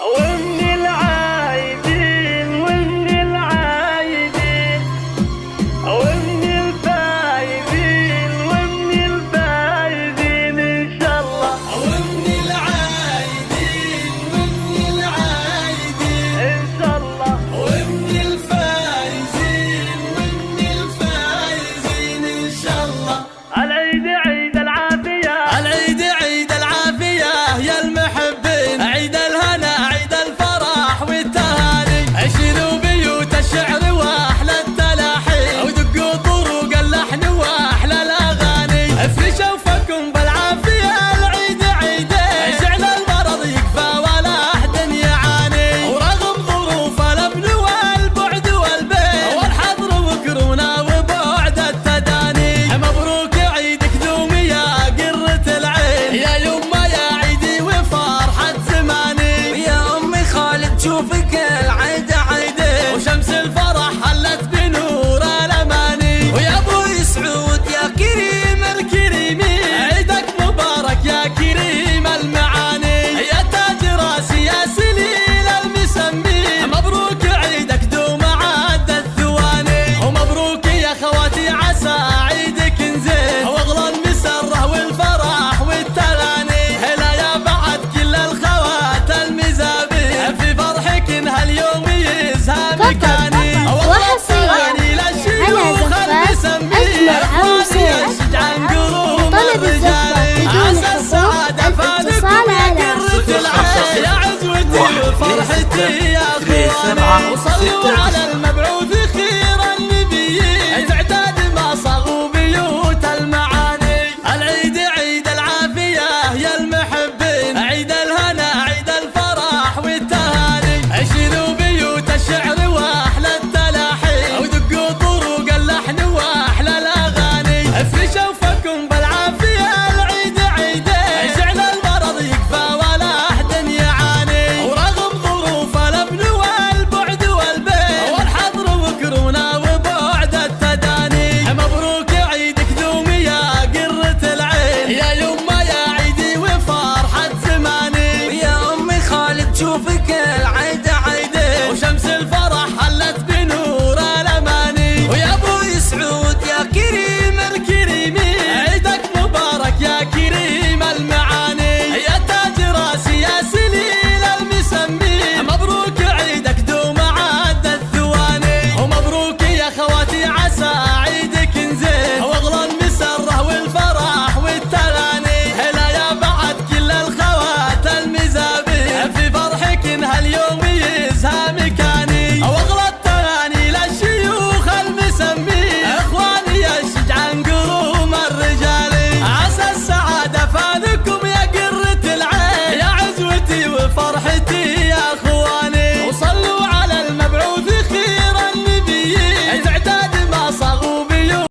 ومن العايدين ومن العايدين ومن الفايدين ومن الفايدين إن شاء الله. ومن العايدين ومن العايدين إن شاء الله. ومن الفايزين ومن الفايزين إن شاء الله. العيد عيد العافية، العيد عيد العافية يا المحبين، عيد الهنا عيد الفرح والتهاني، عشروا بيوت الشعر واحلى التلاحين، ودقوا طرق اللحن واحلى الاغاني، افرشوا فكم بالعافية العيد عيدين، جعل المرض يكفى ولا احد يعاني، ورغم ظروف الابن والبعد والبين والحضر وكرونا وبعد التداني، مبروك عيدك دوم يا قرة العين، يا يما يا عيدي وفرحة زماني، يا أمي خالد شوفك العيد عيدين، وشمس الفرح حلت بنور الأماني، ويا أبوي سعود يا كريم الكريمين، عيدك مبارك يا كريم المعاني، يا تاج راسي يا سليل المسمين، مبروك عيدك دوم عاد الثواني، ومبروك يا خواتي عسى عيدك نزين، واغلى المسره والفرح والتغاني، هلا يا بعد كل الخوات المزابين، في فرحك هاليوم يزهى مكاني، وحصرياً على زفاف أجمل عروسين. طلب الزفة بدون حقوق الاتصال على يا عزوتي وفرحتي يا اخواني، وصلوا على المبعوث خير النبيين، تعداد ما صاغوا بيوت المعاني، العيد عيد العافية يا المحبين، عيد الهنا عيد الفرح والتهاني، عشروا بيوت الشعر واحلى التلاحين، ودقوا طرق اللحن واحلى الاغاني، افرشوا فكم بالعافية العيد عيدين، جعل المرض يكفى ولا احد يعاني، ورغم ظروف الابن والبعد والبين والحضر وكرونا وبعد التداني، مبروك عيدك دوم يا قرة العين، يا يما يا عيدي وفرحة زماني، يا أمي خالد شوف